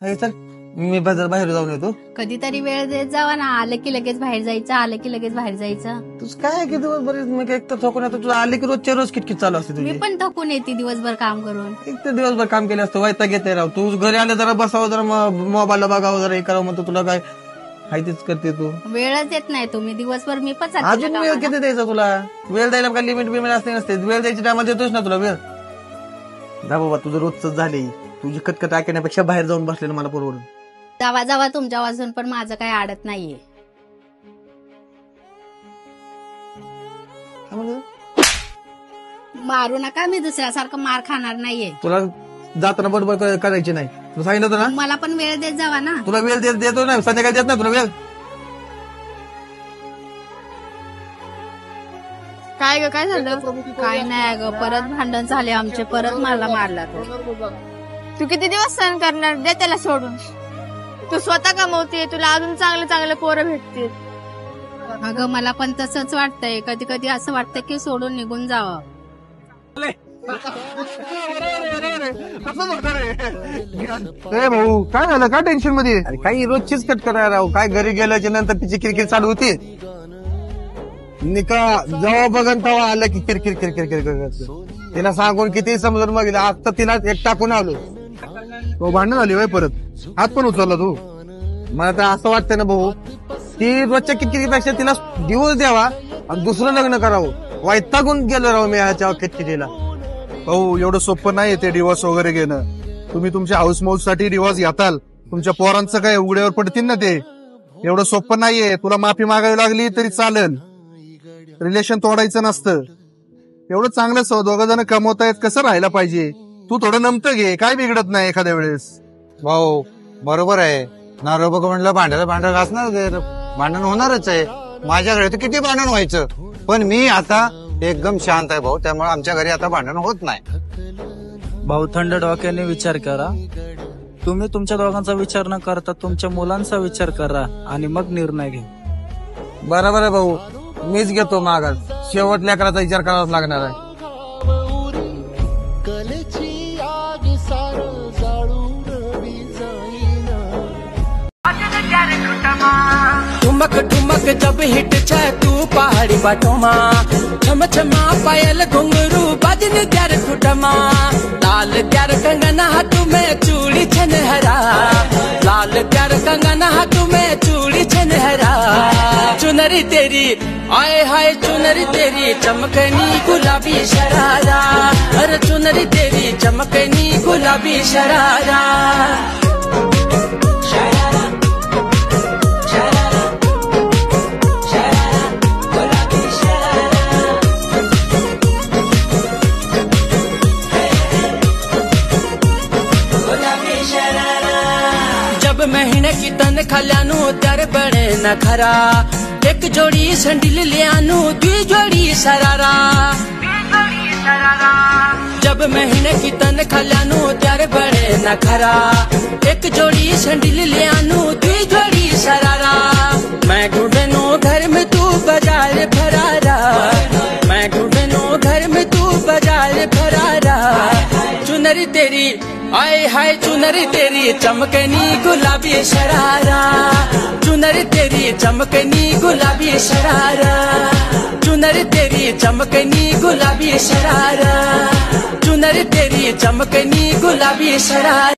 हे चल मी बाहेर जाऊन येतो. कधीतरी वेळ देत जावा ना. आलं की लगेच बाहेर जायचं, आलं की लगेच बाहेर जायचं. तुझं काय की दिवसभर मी एक तर थकून येतो. तुझं आले की रोजच्या रोज किटकिट चालू असते तुझी. मी पण थकून येते दिवसभर काम करून. एक तर दिवसभर काम केलं असतं वैताग येते राव. तू घरी आलं जरा बसावं, जरा मोबाईलला बघावं, जरा हे करावं म्हणतो. तुला काय हाय तेच करते तू. वेळच येत नाही तुम्ही दिवसभर. मी पण अजून वेळ किती द्यायचा तुला? वेळ द्यायला काय लिमिट बिमिट असते नसते. वेळ द्यायची टायमाला देतोच ना तुला वेळ. जा बाबा तुझं रोजच झाले. तुझी कटकट ऐकण्यापेक्षा बाहेर जाऊन बसलेलं मला परवडून. जावा जावा तुमच्या वाजून, पण माझं काही आडत नाहीये. मारू नका. मी दुसऱ्यासारखं मार खाणार नाहीये. तुला जाताना बरोबर करायची नाही. तुला सांगितलं होतं ना. मला पण वेळ देत जावा ना. तुला वेळ देतो ना. संध्याकाळी देत ना तुला वेळ. काय ग काय झालं? काय नाही ग, परत भांडण झाले आमचे. परत मला मारला तो. तू किती दिवस सहन करणार? दे त्याला सोडून. तू स्वतः कमवते, तुला अजून चांगले चांगले पोरं भेटतील. अगं मला पण तसंच वाटतंय. कधी कधी असं वाटतं की सोडून निघून जावं. भाऊ काय झालं? काय टेन्शन मध्ये? काही रोजचीच कट करायला राहू. काय घरी गेल्याच्या नंतर तिची किरकिर चालू होती. निका जेव्हा बघन तेव्हा आलं की किरकिर किरकिर किरकिर. तिला सांगून किती समजून बघितलं. आज तर तिला एक टाकून आलो. तो भांडण झाली वय परत. हात पण उचलला तू. मला तर असं वाटतं ना भाऊ, ती रोजच्या किरकिरीपेक्षा तिला दिवस द्यावा आणि दुसरं लग्न करावं. वैतागून गेलो राहू मी ह्याच्या किरकिरीला. भाऊ एवढं सोपं नाही ते डिवोर्स वगैरे घेणं. तुम्ही तुमच्या हाऊस मौज साठी डिवोर्स घेताल. तुमच्या पोरांचं काय उघड्यावर पडतील ना ते. एवढं सोपं नाहीये. तुला माफी मागावी लागली तरी चालेल. रिलेशन तोडायचं नसतं. एवढं चांगलं दोघं जण कमवतायत, कसं राहायला पाहिजे. तू थोडं नमतं घे, काय बिघडत नाही एखाद्या वेळेस. भाऊ बरोबर आहे. नारो बघ म्हणलं भांडण घासणार, भांडण होणारच आहे. माझ्या घरी तर किती भांडण व्हायचं, पण मी आता एकदम शांत आहे भाऊ. त्यामुळे आमच्या घरी आता भांडण होत नाही. भाऊ थंड डोक्याने विचार करा. तुम्ही तुमच्या दोघांचा विचार न करता तुमच्या मुलांचा विचार करा आणि मग निर्णय घ्या. बरोबर आहे भाऊ. मीच घेतो मागास. शेवट लेकराचा विचार करावाच लागणार आहे. ठुमक ठुमक जब हिट छे तू पहाड़ी बाटोमा. छम छमा पायल घुंगरू बाजन त्यार खुटमा. लाल त्यार कंगना हाथ में चूड़ी छनहरा. लाल त्यार कंगना हाथ में चूड़ी छनहरा. चुनरी तेरी आए हाय चुनरी तेरी चमकनी गुलाबी शरारा. अरे चुनरी तेरी चमकनी गुलाबी शरारा. महीने की तनखा ल्यानू त्यारे बड़े नखरा. एक जोड़ी संडिल लियानू दुई जोड़ी शरारा. जब महीने की तनखा ल्यानू त्यारे बड़े नखरा. एक जोड़ी संडिल लियानू दुई जोड़ी शरारा. मैं ढूंढनू घर में तू बाजार फरारा. मैं ढूंढनू घर में तू बाजार फरारा. चुनरी तेरी आए हाय चुनरी तेरी चमकनी गुलाबी शरारा. चुनरी तेरी चमकनी गुलाबी शरारा. चुनरी तेरी चमकनी गुलाबी शरारा. चुनरी तेरी चमकनी गुलाबी शरारा.